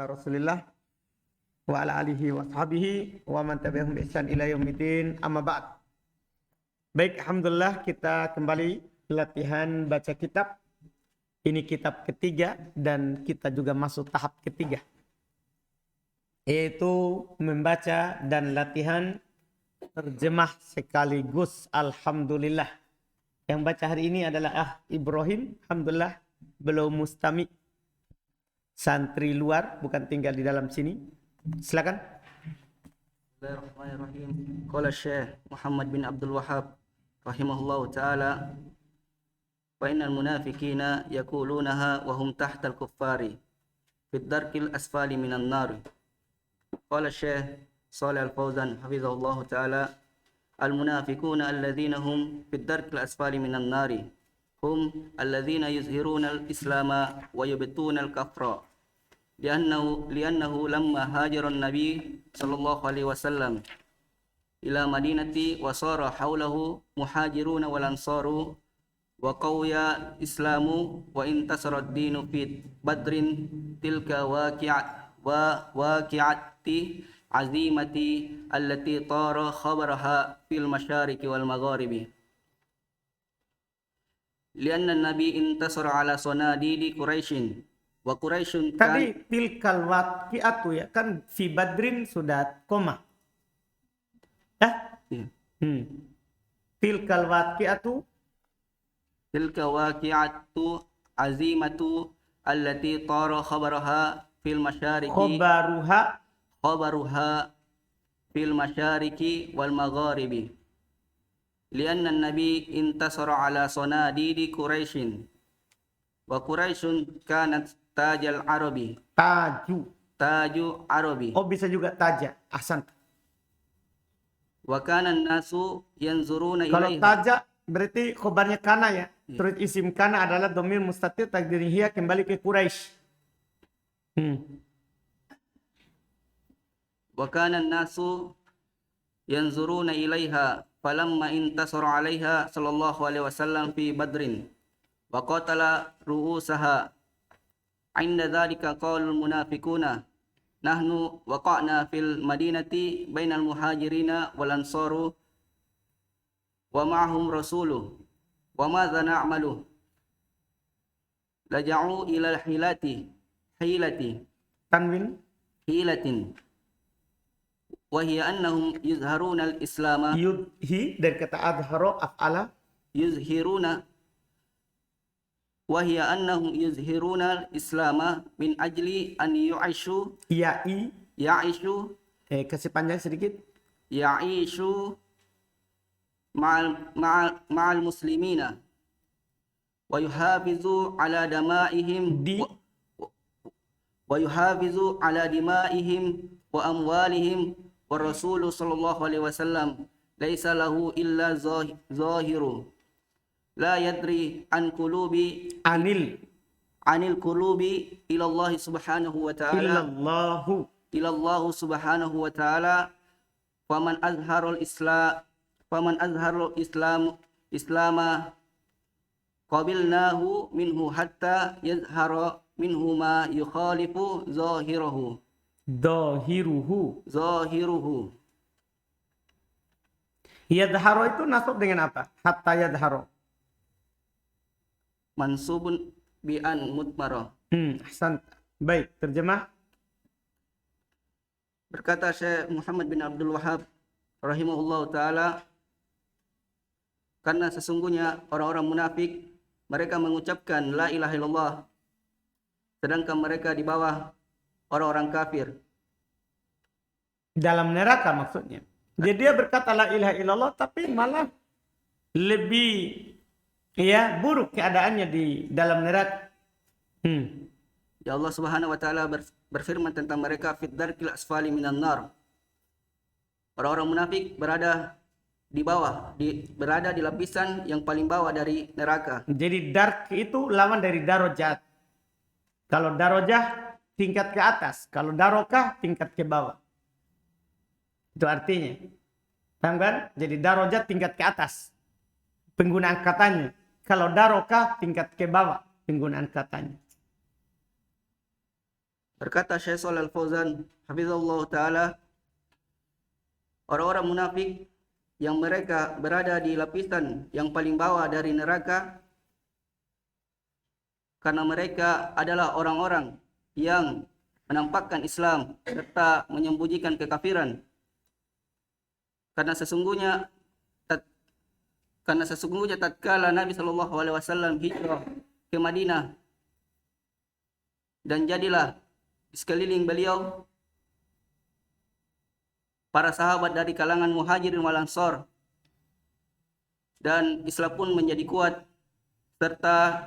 ala Rasulillah wa ala alihi wa sahbihi wa man tabi'ahum bi ihsan ila yaumiddin. Amma ba'd. Baik, alhamdulillah kita kembali latihan baca kitab. Ini kitab ketiga dan kita juga masuk tahap ketiga, yaitu membaca dan latihan terjemah sekaligus. Alhamdulillah. Yang baca hari ini adalah Ibrahim. Alhamdulillah belum mustami. Santri luar, bukan tinggal di dalam sini. Silakan. Bismillahirrahmanirrahim. Qala Syekh Muhammad bin Abdul Wahhab rahimahullahu taala, wa innal munafiqina yaqulunaha wa hum tahtal kuffari fid darkil asfali minan nar. Qala Syekh Shalih Al-Fauzan hafizahullahu taala, al munafiquna alladhina hum fid darkil asfali minan nar hum alladhina yuzhiruna al-islama wa yubtuna al-kafra. لأنه لما هاجر النبي صلى الله عليه وسلم إلى مدينة وصار حوله محاجرون والأنصار وقوي الإسلام وانتصر الدين في بدر تلك واقعة عزيمة التي طار خبرها في المشارق والمغارب لأن النبي انتصر على صناديد قريش. Wa Quraisyun kan, tadi tilkal waqi'atu ya kan, fi badrin sudah koma. iya. Tilkal waqi'atu Tilka waqi'atu azimatu allati tara khabaraha fil masyariqi khabaruha fil masyariqi wal magharibi lianna an-nabi intasara ala sanadidi Quraisyin wa Quraisyun kanat tajal Arabi. Taju Arabi. Oh, bisa juga taja. Ahsan. Wa kana nasu yanzuruna Kalau ilaiha. taja berarti khobarnya kana ya. Terus isim kana adalah dhamir mustatir takdirnya kembali ke Quraisy. Wa kana nasu yanzuruna ilaiha falamma intasara alaiha sallallahu alaihi wasallam fi badrin wa qatala ru'usaha. Inda dhalika qalul munafiquna nahnu waqa'na fil madinati bainal muhajirina wal ansaru wa ma'ahum rasuluh wa madza na'malu laja'u ila hilati Tanwin hilatin wa hiya annahum yuzharuna al-islama yudhi dari kata adharo af'ala yuzhiruna وهي أنهم يظهرون الإسلام من أجل أن يعيشوا kasih panjang sedikit, يعيشوا مع المسلمين ويحافظوا على دمائهم وأموالهم والرسول صلى الله عليه وسلم ليس له إلا ظاهر لا يدري عن قلوبي عن القلوب إلى الله سبحانه وتعالى إلى الله سبحانه وتعالى فمن أظهر الإسلام قبلناه منه حتى يظهر منه ما يخالف ظاهره. Yadharo itu nasab dengan apa? Hatta yadharo. Mansubun bi'an mutmarah. Ahsan. Baik, terjemah. Berkata Syekh Muhammad bin Abdul Wahhab rahimahullah ta'ala, karena sesungguhnya orang-orang munafik mereka mengucapkan la ilaha illallah sedangkan mereka di bawah orang-orang kafir dalam neraka maksudnya. Jadi dia berkata la ilaha illallah tapi malah lebih buruk keadaannya di dalam neraka. Ya Allah Subhanahu wa taala berfirman tentang mereka fid darkil asfali minan nar. Orang-orang munafik berada di bawah, berada di lapisan yang paling bawah dari neraka. Jadi dark itu lawan dari darajat. Kalau darajah tingkat ke atas, kalau darokah tingkat ke bawah. Itu artinya. Paham kan? Jadi darajat tingkat ke atas penggunaan katanya. Kalau darokah tingkat ke bawah penggunaan katanya. Berkata Syekh Shalal Fauzan, hafizallahu taala, orang-orang munafik yang mereka berada di lapisan yang paling bawah dari neraka karena mereka adalah orang-orang yang menampakkan Islam serta menyembunyikan kekafiran. Karena sesungguhnya tatkala Nabi Shallallahu Alaihi Wasallam hijrah ke Madinah dan jadilah di sekeliling beliau para sahabat dari kalangan Muhajirin wal Ansor, dan Islam pun menjadi kuat serta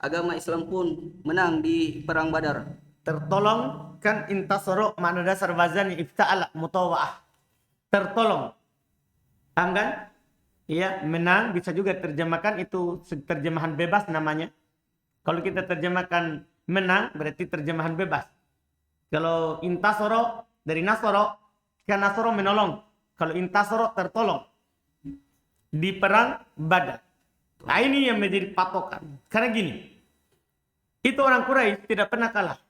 agama Islam pun menang di perang Badar. Tertolong kan intasoro, makna dasar wazannya ifta'ala mutawa'ah. Tertolong. Paham kan? Iya, menang bisa juga terjemahkan itu terjemahan bebas namanya. Kalau kita terjemahkan menang berarti terjemahan bebas. Kalau intasoro dari nasoro, kan nasoro menolong. Kalau intasoro tertolong di perang Badar. Nah ini yang menjadi patokan. Karena gini, itu orang Quraisy tidak pernah kalah.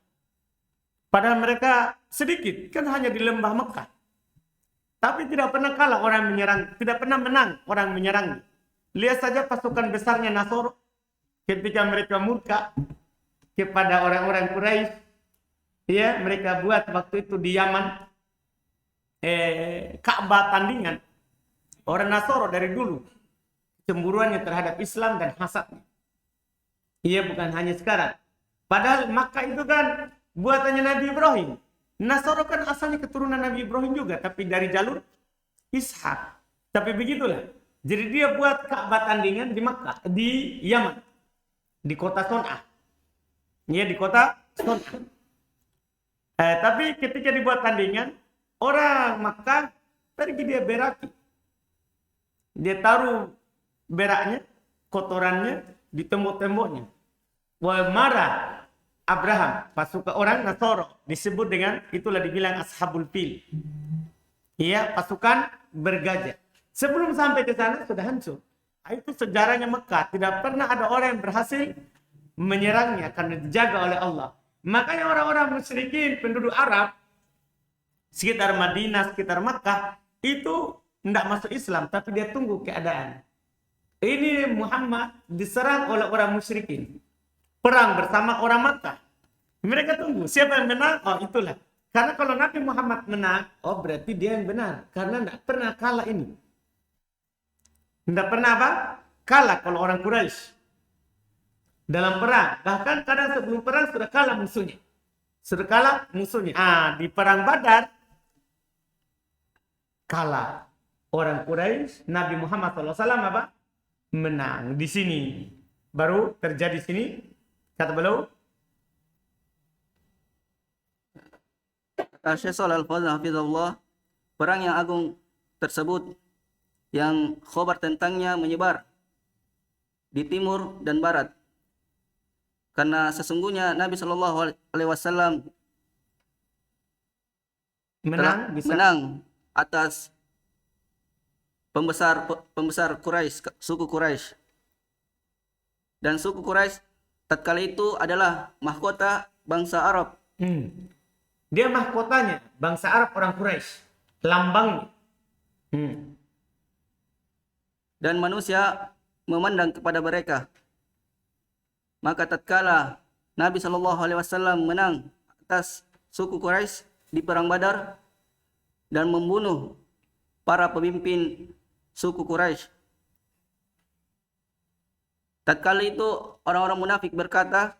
Padahal mereka sedikit, kan hanya di lembah Mekah. Tapi tidak pernah kalah orang menyerang, tidak pernah menang orang menyerang. Lihat saja pasukan besarnya Nasr ketika mereka murka kepada orang-orang Quraisy. Ya, mereka buat waktu itu di Yaman Ka'bah tandingan. Orang Nasr dari dulu cemburuannya terhadap Islam dan hasadnya. Iya, bukan hanya sekarang. Padahal Makkah itu kan buatannya Nabi Ibrahim. Nasoro kan asalnya keturunan Nabi Ibrahim juga, tapi dari jalur Ishak. Tapi begitulah. Jadi dia buat Ka'bah tandingan di Makkah, di Yaman, di kota Son'a. Ya, di kota Son'a. Tapi ketika dibuat tandingan, orang Makkah pergi dia beraki. Dia taruh beraknya, kotorannya di tembok-temboknya. Wah, marah Abraham, pasukan orang Nasoro, disebut dengan, itulah dibilang Ashabul Fil. Iya, pasukan bergajah. Sebelum sampai ke sana sudah hancur. Itu sejarahnya Mekah. Tidak pernah ada orang yang berhasil menyerangnya karena dijaga oleh Allah. Makanya orang-orang musyrikin, penduduk Arab, sekitar Madinah, sekitar Mekah, itu tidak masuk Islam, tapi dia tunggu keadaan. Ini Muhammad diserang oleh orang musyrikin. Perang bersama orang Makkah. Mereka tunggu. Siapa yang menang? Oh, itulah. Karena kalau Nabi Muhammad menang, oh berarti dia yang benar. Karena tidak pernah kalah ini. Tidak pernah apa? Kalah kalau orang Quraisy. Dalam perang. Bahkan kadang sebelum perang sudah kalah musuhnya. Sudah kalah musuhnya. Di perang Badar, kalah orang Quraisy. Nabi Muhammad SAW apa? Menang. Di sini. Baru terjadi sini. Kata beliau, Syekh Shalal Fauzan hafizallah, perang yang agung tersebut yang khabar tentangnya menyebar di timur dan barat. Karena sesungguhnya Nabi Shallallahu Alaihi Wasallam menang atas pembesar Quraisy, suku Quraisy. Dan suku Quraisy tatkala itu adalah mahkota bangsa Arab. Dia mahkotanya bangsa Arab, orang Quraisy, lambangnya. Dan manusia memandang kepada mereka. Maka tatkala Nabi Shallallahu Alaihi Wasallam menang atas suku Quraisy di perang Badar dan membunuh para pemimpin suku Quraisy, tatkala itu orang-orang munafik berkata,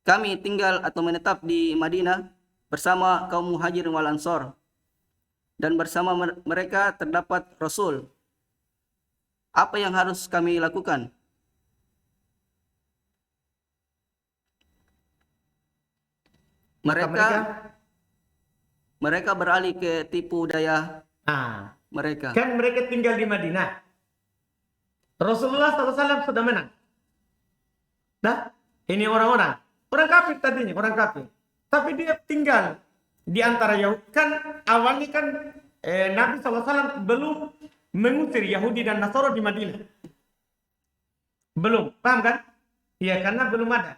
kami tinggal atau menetap di Madinah bersama kaum Muhajirin wal Ansor, dan bersama mereka terdapat Rasul. Apa yang harus kami lakukan? Mereka beralih ke tipu daya mereka. Kan mereka tinggal di Madinah. Rasulullah SAW sudah menang. Nah, ini orang kafir tadinya, orang kafir. Tapi dia tinggal di antara Yahudi. Kan awalnya kan Nabi SAW belum mengusir Yahudi dan Nasara di Madinah. Belum, paham kan? Ya, karena belum ada.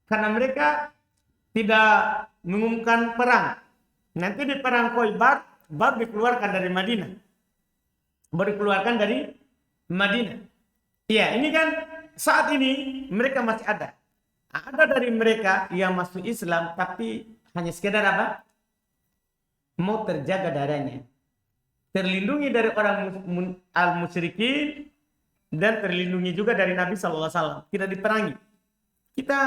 Karena mereka tidak mengumumkan perang. Nanti di perang Khaybar baru dikeluarkan dari Madinah. Baru dikeluarkan dari Madinah. Iya, ini kan saat ini mereka masih ada. Ada dari mereka yang masuk Islam tapi hanya sekedar apa? Mau terjaga darahnya. Terlindungi dari orang al-musyrikin dan terlindungi juga dari Nabi SAW. Tidak diperangi. Kita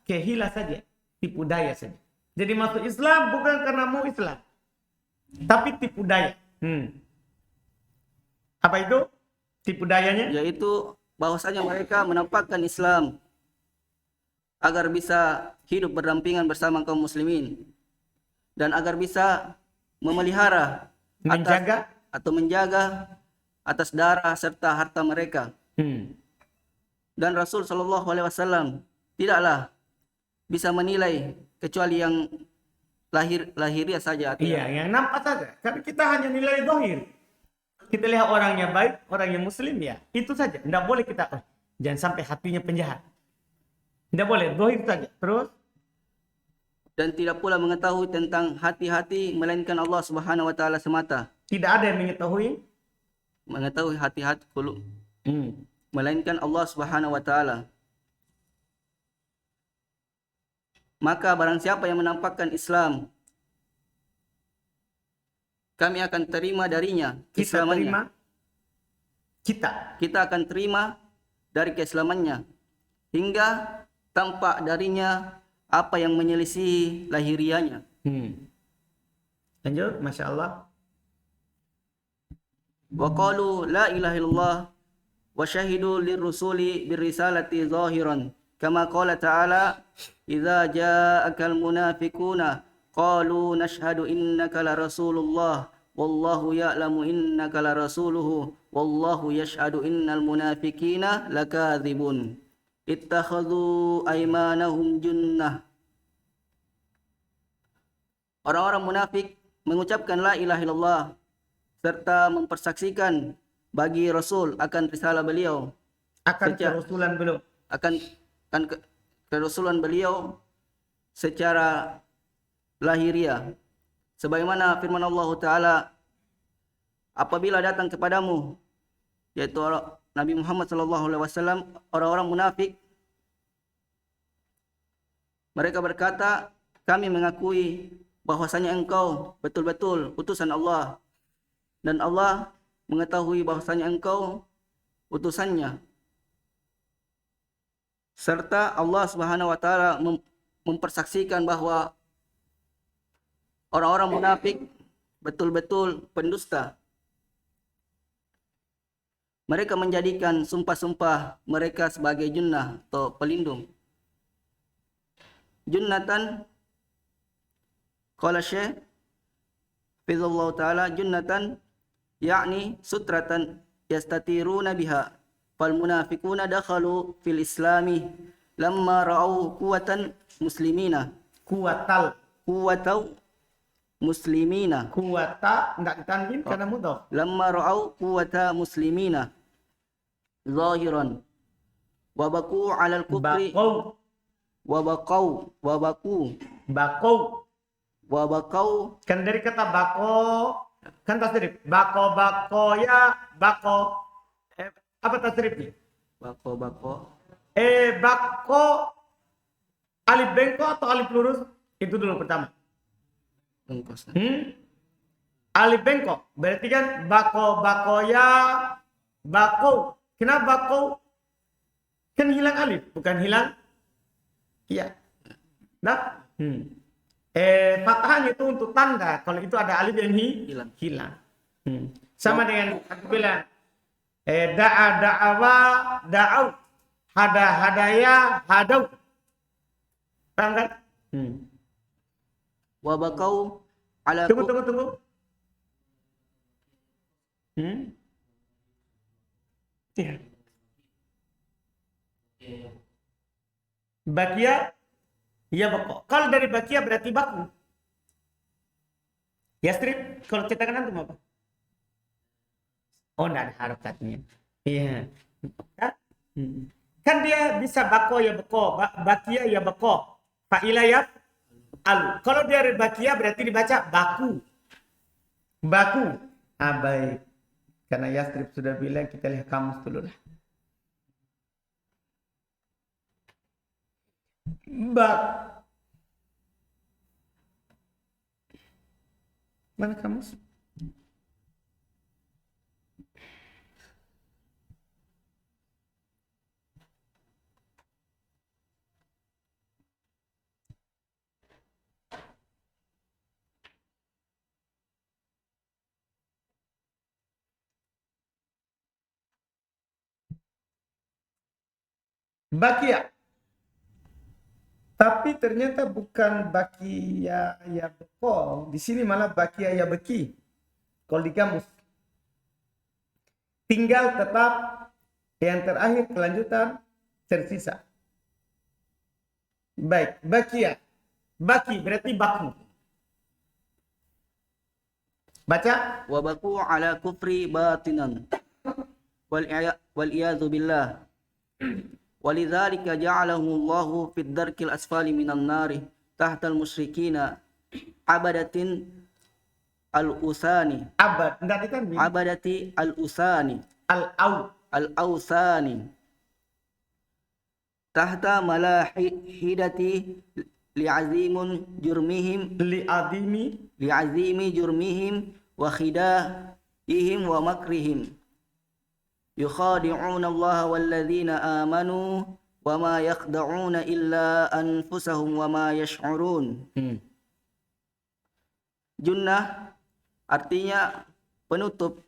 kehila saja, tipu daya saja. Jadi masuk Islam bukan karena mau Islam, tapi tipu daya. Apa itu tipu dayanya? yaitu bahwasanya mereka menampakkan Islam agar bisa hidup berdampingan bersama kaum muslimin dan agar bisa memelihara Menjaga. menjaga atas darah serta harta mereka. Dan Rasul Shallallahu Alaihi Wasallam tidaklah bisa menilai kecuali yang lahiriah saja. Iya, yang nampak saja. Tapi kita hanya nilai zahir. Kita lihat orangnya baik, orangnya muslim ya. Itu saja. Tidak boleh kita, jangan sampai hatinya penjahat. Tidak boleh, zahir saja. Terus? Dan tidak pula mengetahui tentang hati-hati melainkan Allah Subhanahu Wa Taala semata. Tidak ada yang mengetahui. Mengetahui hati-hati qulub, melainkan Allah Subhanahu Wa Taala. Maka barang siapa yang menampakkan Islam, kami akan terima darinya keislamannya. Kita akan terima dari keislamannya hingga tampak darinya apa yang menyelisihi lahiriahnya. Lanjut, Masya Allah. Wa qalu la ilaha illallah wa syahidu lirrusuli birrisalati zahiran kama qala ta'ala idza ja'akal munafiquna qalu nashhadu innaka la rasulullah wallahu ya'lamu innaka la rasuluhu wallahu yashhadu innal munafiqina lakadzibun ittakhadhu aymanahum junnah. Orang-orang munafik mengucapkan la ilaha illallah serta mempersaksikan bagi Rasul akan risalah beliau, Akan kerasulan beliau. akan kerasulan beliau secara lahiriah, sebagaimana firman Allah Ta'ala, apabila datang kepadamu, yaitu Nabi Muhammad SAW, orang-orang munafik, mereka berkata, kami mengakui bahwasanya engkau betul-betul utusan Allah dan Allah mengetahui bahwasanya engkau utusannya, serta Allah Subhanahu Wa Taala mempersaksikan bahwa orang-orang munafik betul-betul pendusta. Mereka menjadikan sumpah-sumpah mereka sebagai junnah atau pelindung. Junnatan, qala Syekh Fidhullah Ta'ala, junnatan yakni sutratan yastatiruna biha fal munafiquna dakhalu fil islami lamma ra'au quwatan muslimina Kuwatal. quwatau muslimina Kuwata enggak ditanwin karena mudhaf. lamma ra'au quwata muslimina zahiran wa baqu 'alal kufri Baqau. wa baqau Kan dari kata bako, kan tasrif. Bako ya, bako. Apa tasrifnya? baqo Bako alif bengkok atau alif lurus? Itu dulu pertama. bengkos. Alif bengkok. Berarti kan bako ya, bako. Kenapa bako? Kan hilang alif, bukan hilang. Iya. Nah. Fatahan itu untuk tanda. Kalau itu ada alif yang hilang. Sama dengan aku bilang da'awa da'au, hadaya hadau. Paham kan? Wa baqau ala Tunggu. Iya. Bakia ya bako. Kalau dari bakia berarti baku. Ya strip, kalau cetakan antum apa? Oh, enggak ada harokatnya. Iya. Kan dia bisa bako ya bako, bakia ya bako, fa'ila ya Alu. Kalau dia bakia berarti dibaca baku. Baku. Ah, baik. Karena Yastrib sudah bilang, kita lihat kamus dulu lah. Bak. Mana kamus? Bakia. Tapi ternyata bukan bakia ya beko. Di sini malah bakia ya beki. Kalau di kamus. Tinggal tetap yang terakhir kelanjutan tersisa. Baik, bakia. Baki berarti baku. Baca. Wa baku ala kufri batinan. Wal iyadzu billah. ولذلك جعله الله في الدرك الأسفل من النار تحت المشركين عبدة الأوثان Abad. Tidak ditanwin. عبدة الأوثان Al-au. الأوثان تحت ملاحدة لعظيم جرمهم Li'adimi. وخداعهم ومكرهم يخادعون الله والذين آمنوا وما يخدعون إلا أنفسهم وما يشعرون. Junnah artinya penutup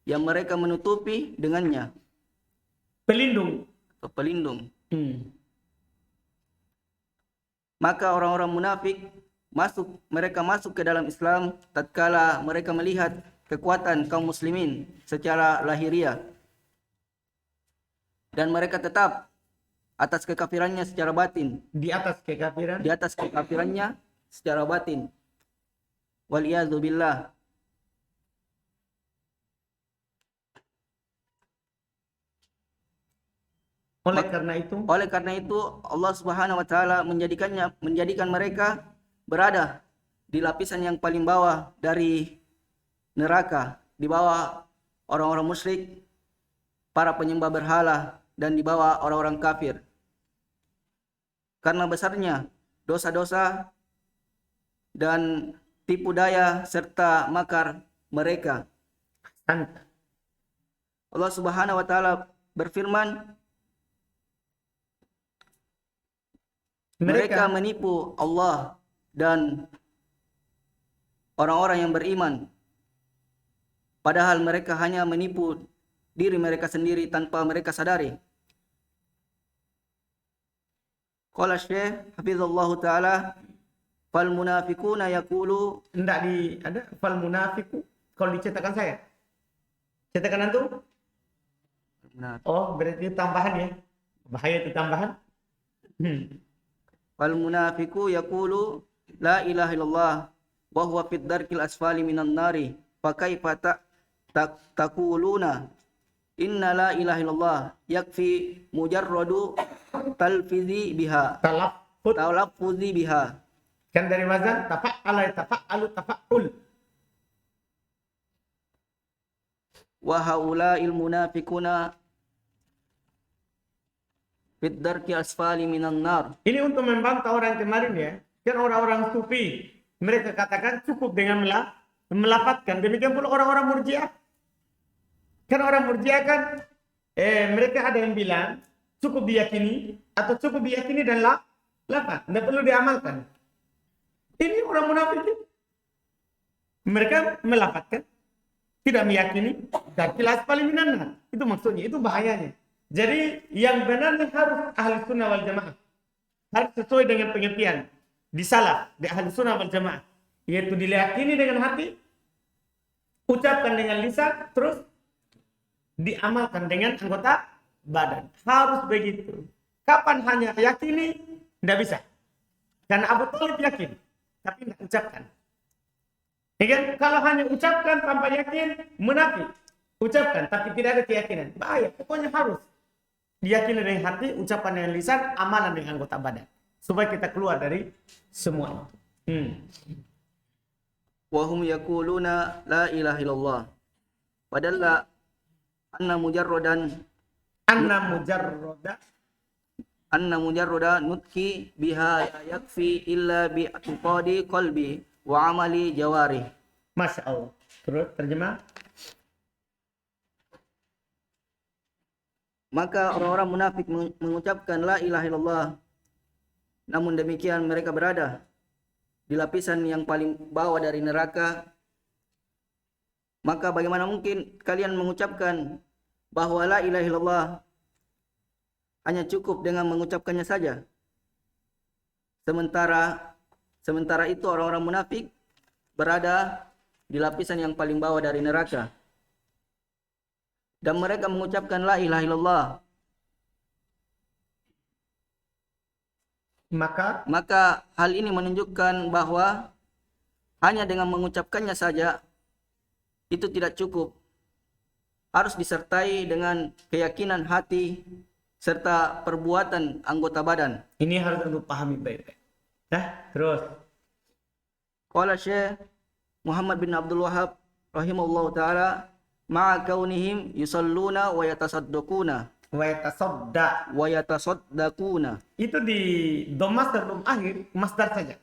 yang mereka menutupi dengannya. Pelindung. Atau pelindung. Maka orang-orang munafik mereka masuk ke dalam Islam tatkala mereka melihat kekuatan kaum muslimin secara lahiriah, dan mereka tetap atas kekafirannya secara batin, Di atas kekafiran. secara batin. Waliyadzu billah. Oleh karena itu Allah Subhanahu wa taala menjadikan mereka berada di lapisan yang paling bawah dari neraka, di bawah orang-orang musyrik, para penyembah berhala, dan di bawah orang-orang kafir. Karena besarnya dosa-dosa dan tipu daya serta makar mereka. Allah Subhanahu wa taala berfirman, mereka menipu Allah dan orang-orang yang beriman, padahal mereka hanya menipu diri mereka sendiri tanpa mereka sadari. Qala Syekh hafizallahu taala, fal munafiquna yaqulu, Enggak ada fal munafiku kalau dicetakan saya. Cetakan antum? Oh, berarti tambahan ya. Bahaya itu tambahan. fal munafiqu yaqulu la ilaha illallah wa huwa fid darkil asfali minan nari fa kaifa taquluna inna la ilaha illallah yakfi mujarradu talfizi biha talaffuzi biha. Kan dari wazan tafa'ala tafa'alu tafa'ul. Wa haula'il munafiquna fid darki asfali minan nar. Ini untuk membantah orang kemarin ya. Kan orang-orang sufi mereka katakan cukup dengan melafadzkan. Demikian pula orang-orang murjiah. Kan orang murjiah kan mereka ada yang bilang cukup diyakini atau cukup diyakini dan lafaz, tidak perlu diamalkan. Ini orang munafik. Mereka melafadzkan, tidak meyakini, dan jelas paling minan. Itu maksudnya, itu bahayanya. Jadi yang benarnya harus ahli sunnah wal jamaah, harus sesuai dengan pengertian di salaf, di ahli sunnah wal jamaah, yaitu diyakini dengan hati, ucapkan dengan lisan, terus diamalkan dengan anggota badan. Harus begitu. Kapan hanya yakini? Tidak bisa. Karena Abu Thalib yakin, tapi tidak ucapkan. Ya kan? Kalau hanya ucapkan tanpa yakin, munafik. Ucapkan, tapi tidak ada keyakinan. Bahaya. Pokoknya harus diyakini dengan hati, ucapan dengan lisan, amalan dengan anggota badan. supaya kita keluar dari semua itu. wa hum yaquluna la ilaha illallah. Padahal anna mujarradan Anna mujarroda. anna mujarrada nutki biha la yakfi illa bi i'tiqadi qalbi wa amali jawarih. Masya Allah. Terus terjemah. Maka orang-orang munafik mengucapkan la ilaha illallah, namun demikian mereka berada di lapisan yang paling bawah dari neraka. Maka bagaimana mungkin kalian mengucapkan bahwa la ilaha illallah hanya cukup dengan mengucapkannya saja? Sementara itu orang-orang munafik berada di lapisan yang paling bawah dari neraka. Dan mereka mengucapkan la ilaha illallah. Maka hal ini menunjukkan bahwa hanya dengan mengucapkannya saja itu tidak cukup. Harus disertai dengan keyakinan hati serta perbuatan anggota badan. Ini harus untuk pahami baik-baik. Terus. Qala Syekh Muhammad bin Abdul Wahhab rahimahullahu taala, ma'a kaunihim yusalluna wa yatasaddaquna Wa yatasaddaquna. Itu di dhamma sebelum akhir masdar saja.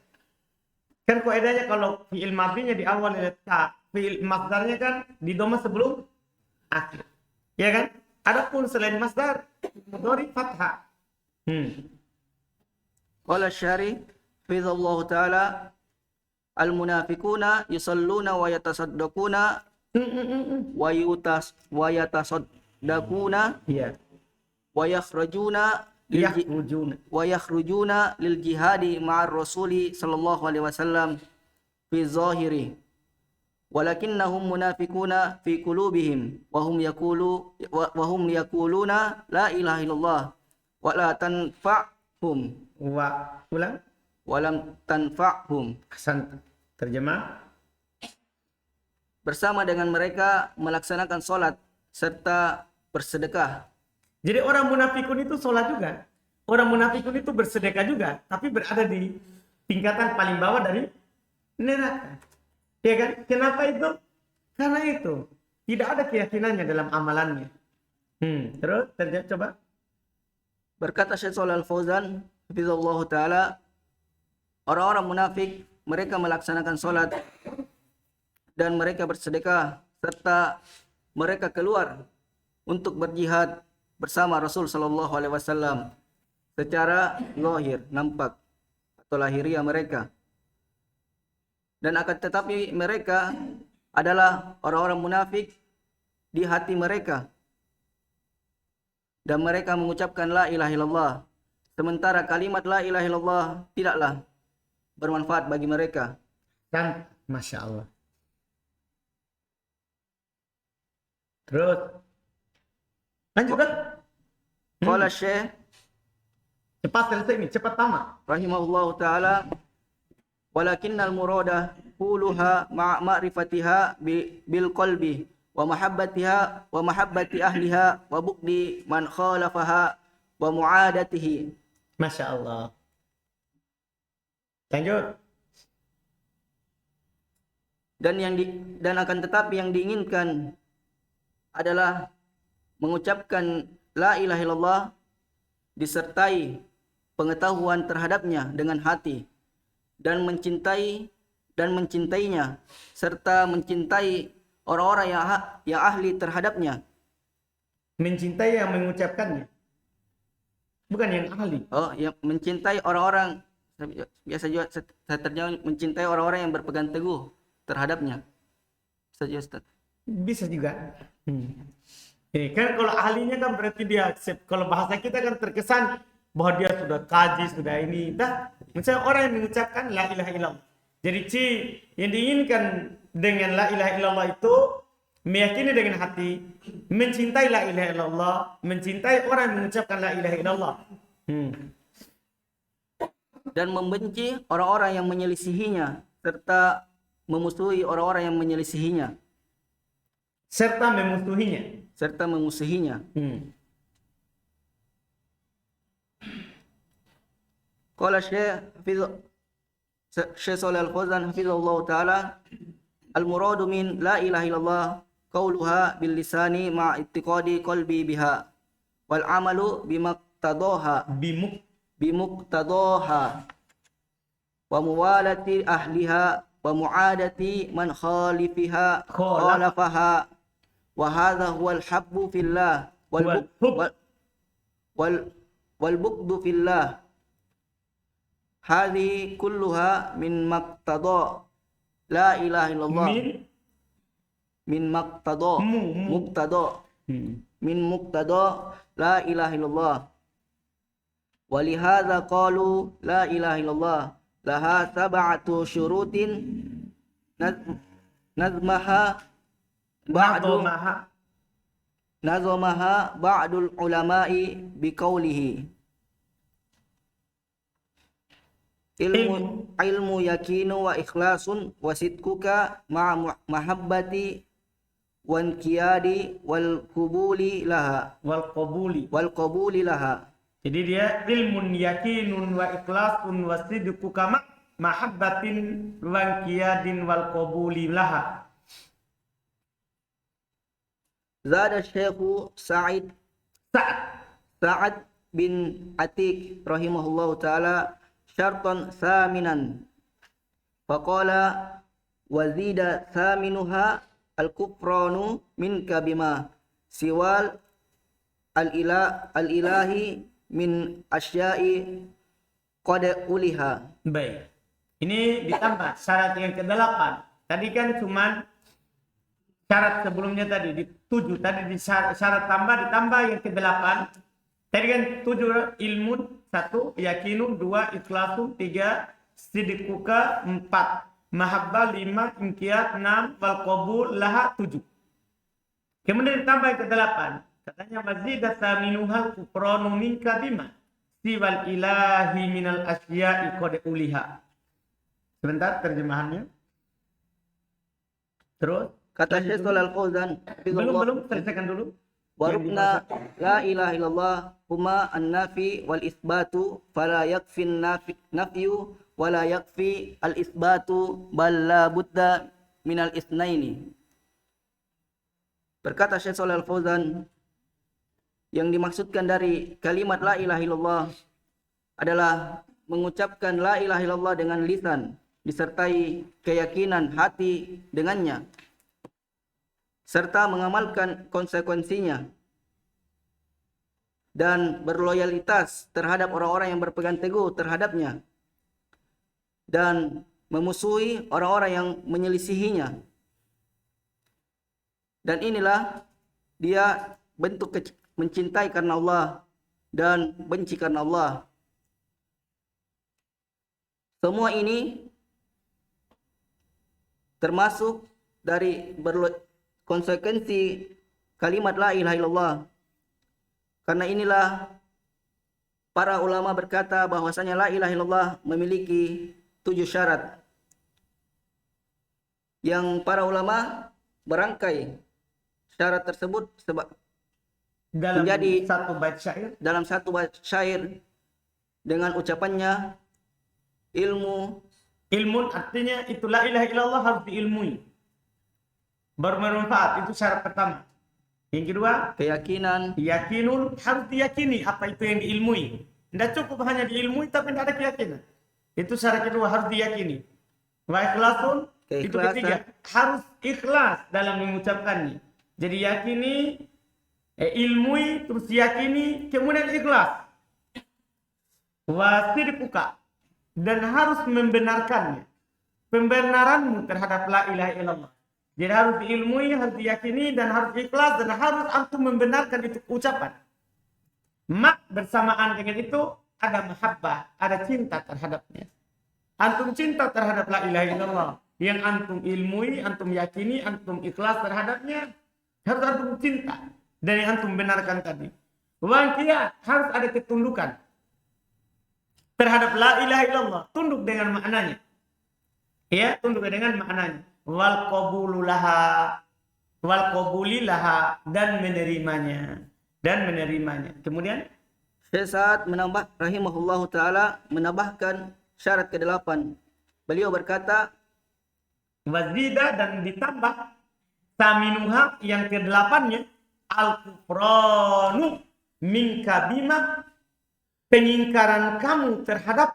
Kan kaidahnya kalau fi'il madhinya di awal oleh ta, fi'il masdarnya kan di dhamma sebelum akhir. Ya kan? Adapun selain masdar mudhari fathah. Qala Syari fidallahu taala, al munafiquna yusalluna wa yatasaddaquna wa yatasaddaquna Iya. wa yakhrujuna lil jihadi ma'ar rasuli sallallahu alaihi wasallam fi zahiri walakinnahum munafiquna fi qulubihim wa hum yaquluna la ilaha illallah wa la tanfa'hum Ulang. wa lam tanfa'hum. Ahsan. Terjemah. Bersama dengan mereka melaksanakan salat serta bersedekah. Jadi orang munafikun itu sholat juga. Orang munafikun itu bersedekah juga. Tapi berada di tingkatan paling bawah dari neraka. Ya kan? Kenapa itu? Karena itu. Tidak ada keyakinannya dalam amalannya. Terus coba. Berkata Syekh Shalal Al-Fauzan hafizallahu taala, orang-orang munafik mereka melaksanakan salat dan mereka bersedekah serta mereka keluar untuk berjihad bersama Rasul sallallahu alaihi wasallam secara zahir, nampak atau lahiriah mereka. Dan akan tetapi mereka adalah orang-orang munafik di hati mereka. Dan mereka mengucapkan la ilaha illallah, sementara kalimat la ilaha illallah tidaklah bermanfaat bagi mereka. Dan Masya Allah. Terus lanjutkan. Qala Syekh, Cepat selesai ini, cepat tamat. rahimahullahu taala, walakinnal murada quluha ma'a ma'rifatiha bil qalbi wa mahabbatiha wa mahabbati ahliha wa bughdi man khalafaha wa mu'adatihi. Masya Allah. Lanjut. Dan akan tetapi yang diinginkan adalah mengucapkan la ilaha illallah disertai pengetahuan terhadapnya dengan hati dan mencintainya serta mencintai orang-orang yang ahli terhadapnya. Mencintai yang mengucapkannya. Bukan yang ahli. Oh, yang mencintai orang-orang, biasa juga saya terjemah mencintai orang-orang yang berpegang teguh terhadapnya. Saja Ustaz. Bisa juga. Kan kalau ahlinya kan berarti dia kalau bahasa kita kan terkesan bahwa dia sudah kaji, sudah ini. Misalnya orang yang mengucapkan la ilaha illallah. Jadi yang diinginkan dengan la ilaha illallah itu meyakini dengan hati, mencintai la ilaha illallah, mencintai orang yang mengucapkan la ilaha illallah. Dan membenci orang-orang yang menyelisihinya serta memusuhi orang-orang yang menyelisihinya. Serta memusuhinya. Qala Syekh Shalih Al-Fauzan hafizahullah taala, al-muradu min la ilaha illallah qauluha bil lisani ma i'tiqadi qalbi biha wal amalu Bimuk. bimuqtadaha wa muwalati ahliha wa muadati man khalafaha wa hadha huwa al-habbu fillah Wal hub. wal bughdu fillah. Hadhi kulluha min maqtada la ilaha illallah. Min maqtada. Muqtada. Min muqtada la ilaha illallah. Walihadza qalu la ilaha illallah laha sab'atu syurutin nazmaha ba'dul ulama'i biqaulihi ilmu yakinu wa ikhlasun wa sidquka ma'a mahabbati wa inqiyadi wal qabuli laha. Jadi dia ilmun yakinun wa ikhlasun wa sidqu kama mahabbatin wa inqiyadin wal qabuli laha. Zada Syekh Sa'ad bin Atiq rahimahullahu taala syartan thaminan faqala wazida thaminuha al-kufranu minka bima siwal al-ilahi min asya'i qad uliha. Baik. Ini ditambah syarat yang ke-8. Tadi kan cuman syarat sebelumnya tadi di 7, tadi di syarat tambah ditambah yang ke-8. Tadi kan 7 ilmun, 1 yakinun, 2 ikhlasun, 3 sidquka, 4 mahabbah, 5 inqiyad, 6 wal qabul laha, 7. Kemudian ditambah yang ke-8. Katanya mazidata minuhal kufranu minka bima siwal ilahi minal asya'i qad uliha. Sebentar terjemahannya. Terus Kata Syekh Shalih Al-Fauzan belum selesaikan dulu. warukna la ilaha illallah huma an-nafi wal isbatu fala yakfi nafyu wala yakfi al-isbatu bal la budda minal isnaini. Berkata Syekh Shalih Al-Fauzan, yang dimaksudkan dari kalimat la ilaha illallah adalah mengucapkan la ilaha illallah dengan lisan disertai keyakinan hati dengannya serta mengamalkan konsekuensinya dan berloyalitas terhadap orang-orang yang berpegang teguh terhadapnya dan memusuhi orang-orang yang menyelisihinya. Dan inilah dia bentuk mencintai karena Allah dan benci karena Allah. Semua ini termasuk dari konsekuensi kalimat la ilaha illallah. Karena inilah para ulama berkata bahwasanya la ilaha illallah memiliki 7 syarat yang para ulama berangkai syarat tersebut dalam menjadi satu bait syair dengan ucapannya ilmun artinya itu la ilaha illallah harus diilmui. Bermanfaat, itu syarat pertama. Yang kedua, yakinun, harus diyakini apa itu yang diilmui. Tidak cukup hanya diilmui tapi tidak ada keyakinan. Itu syarat kedua, harus diyakini. Wa ikhlasun, itu ketiga, harus ikhlas dalam mengucapkannya. Jadi yakini, ilmui, terus yakini, kemudian ikhlas. Wa sidquka, dan harus membenarkannya. Pembenaranmu terhadap la ilaha illallah. Jadi harus diilmui, harus diyakini, dan harus ikhlas, dan harus antum membenarkan itu ucapan. Bersamaan dengan itu ada mahabbah, ada cinta terhadapnya. Antum cinta terhadap la ilaha illallah. Yang antum ilmui, antum yakini, antum ikhlas terhadapnya, harus antum cinta. Dan yang antum benarkan tadi. Wangkia, harus ada ketundukan terhadap la ilaha illallah. Tunduk dengan maknanya. Ya, tunduk dengan maknanya. Wal qabulullaha, wal qabulilaha, dan menerimanya. Kemudian Syekh Sa'ad rahimahullahu taala menambahkan syarat ke-8. Beliau berkata, Wazida dan ditambah saminuha yang ke-8-nya al-kufranu minka bima, pengingkaran kamu terhadap,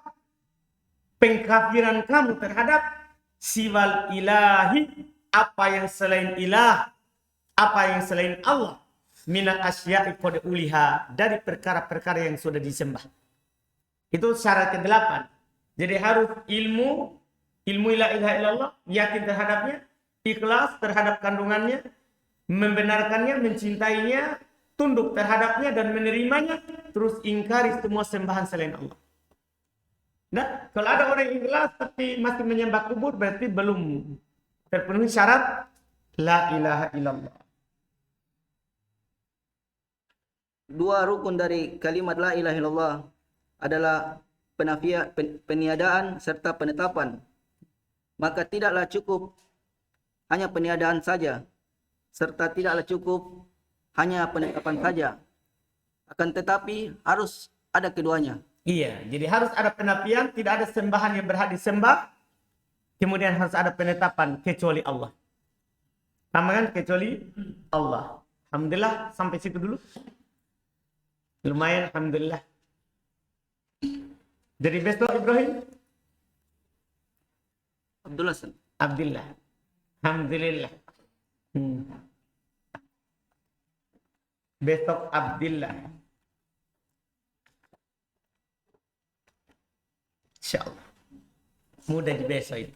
pengkafiran kamu terhadap siwal ilahi, apa yang selain ilah, apa yang selain Allah, minal asya'i qad uliha, dari perkara-perkara yang sudah disembah. Itu syarat ke-8. Jadi harus ilmu la ilaha illallah, yakin terhadapnya, ikhlas terhadap kandungannya, membenarkannya, mencintainya, tunduk terhadapnya dan menerimanya, terus ingkari semua sembahan selain Allah. Nah, kalau ada orang yang ikhlas tapi masih menyembah kubur, berarti belum terpenuhi syarat la ilaha illallah. dua rukun dari kalimat la ilaha illallah adalah peniadaan serta penetapan. Maka tidaklah cukup hanya peniadaan saja, serta tidaklah cukup hanya penetapan saja. Akan tetapi harus ada keduanya. Iya, jadi harus ada penafian, tidak ada sembahan yang berhak disembah. Kemudian harus ada penetapan kecuali Allah. Sama kan? Kecuali Allah. Alhamdulillah, sampai situ dulu. Lumayan, alhamdulillah. Jadi besok Ibrahim? Abdullah. Alhamdulillah. Besok Abdullah. InsyaAllah. Mudah di besok itu.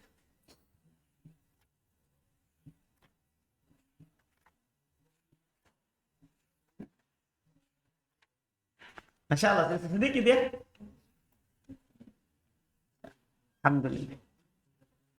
Masya Allah, sedikit ya. Alhamdulillah.